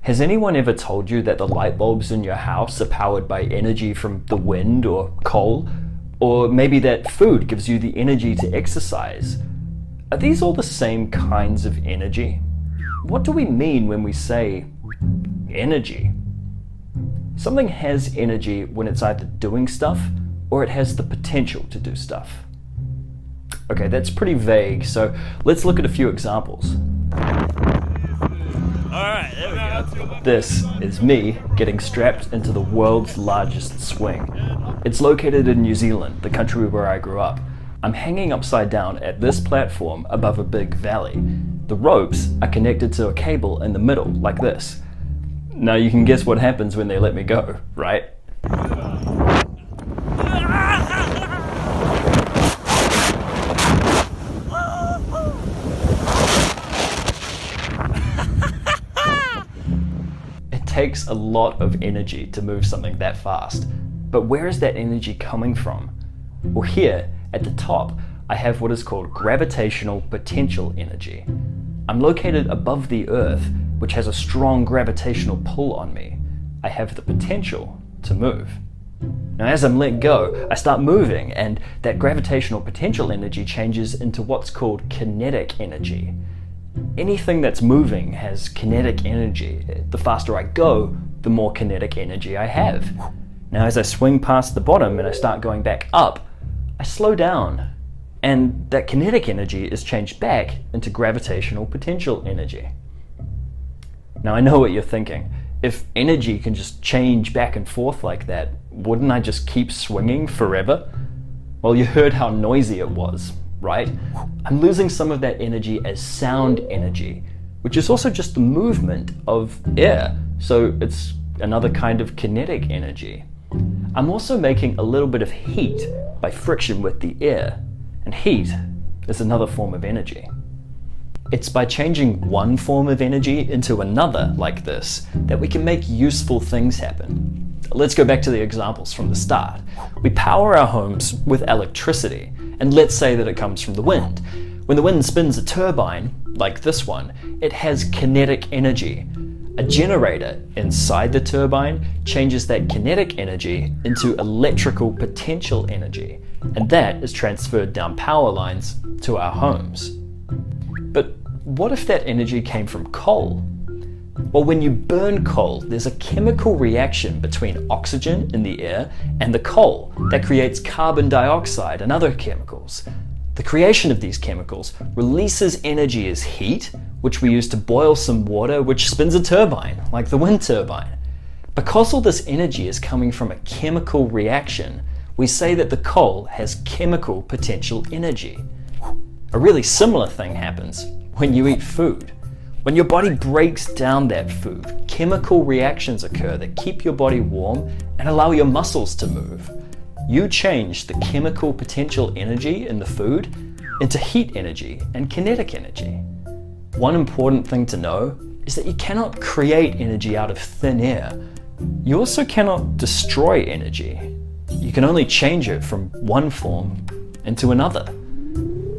Has anyone ever told you that the light bulbs in your house are powered by energy from the wind or coal? Or maybe that food gives you the energy to exercise? Are these all the same kinds of energy? What do we mean when we say energy? Something has energy when it's either doing stuff or it has the potential to do stuff. Okay, that's pretty vague, so let's look at a few examples. Alright, there we go. This is me getting strapped into the world's largest swing. It's located in New Zealand, the country where I grew up. I'm hanging upside down at this platform above a big valley. The ropes are connected to a cable in the middle, like this. Now you can guess what happens when they let me go, right? It takes a lot of energy to move something that fast. But where is that energy coming from? Well, here at the top, I have what is called gravitational potential energy. I'm located above the Earth, which has a strong gravitational pull on me. I have the potential to move. Now, as I'm let go, I start moving, and that gravitational potential energy changes into what's called kinetic energy. Anything that's moving has kinetic energy. The faster I go, the more kinetic energy I have. Now, as I swing past the bottom and I start going back up, I slow down, and that kinetic energy is changed back into gravitational potential energy. Now, I know what you're thinking. If energy can just change back and forth like that, wouldn't I just keep swinging forever? Well, you heard how noisy it was, right? I'm losing some of that energy as sound energy, which is also just the movement of air, so it's another kind of kinetic energy. I'm also making a little bit of heat by friction with the air, and heat is another form of energy. It's by changing one form of energy into another, like this, that we can make useful things happen. Let's go back to the examples from the start. We power our homes with electricity, and let's say that it comes from the wind. When the wind spins a turbine, like this one, it has kinetic energy. A generator inside the turbine changes that kinetic energy into electrical potential energy, and that is transferred down power lines to our homes. But what if that energy came from coal? Well, when you burn coal, there's a chemical reaction between oxygen in the air and the coal that creates carbon dioxide and other chemicals. The creation of these chemicals releases energy as heat, which we use to boil some water, which spins a turbine, like the wind turbine. Because all this energy is coming from a chemical reaction, we say that the coal has chemical potential energy. A really similar thing happens when you eat food. When your body breaks down that food, chemical reactions occur that keep your body warm and allow your muscles to move. You change the chemical potential energy in the food into heat energy and kinetic energy. One important thing to know is that you cannot create energy out of thin air. You also cannot destroy energy. You can only change it from one form into another.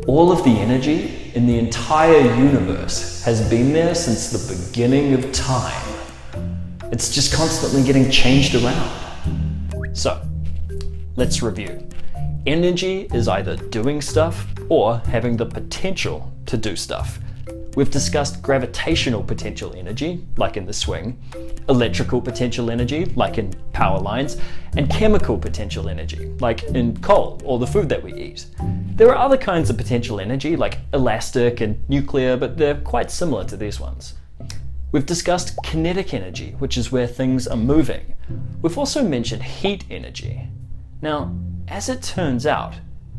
All of the energy in the entire universe has been there since the beginning of time. It's just constantly getting changed around. So, let's review. Energy is either doing stuff or having the potential to do stuff. We've discussed gravitational potential energy, like in the swing, electrical potential energy, like in power lines, and chemical potential energy, like in coal or the food that we eat. There are other kinds of potential energy, like elastic and nuclear, but they're quite similar to these ones. We've discussed kinetic energy, which is where things are moving. We've also mentioned heat energy. Now, as it turns out,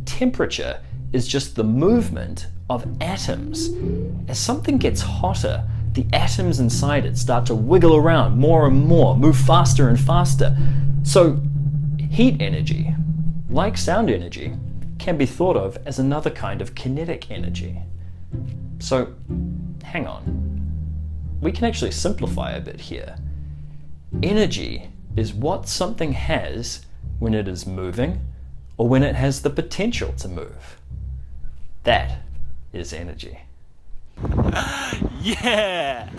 temperature is just the movement of atoms. As something gets hotter, the atoms inside it start to wiggle around more and more, move faster and faster. So heat energy, like sound energy, can be thought of as another kind of kinetic energy. So hang on, we can actually simplify a bit here. Energy is what something has when it is moving or when it has the potential to move. That is energy. Yeah!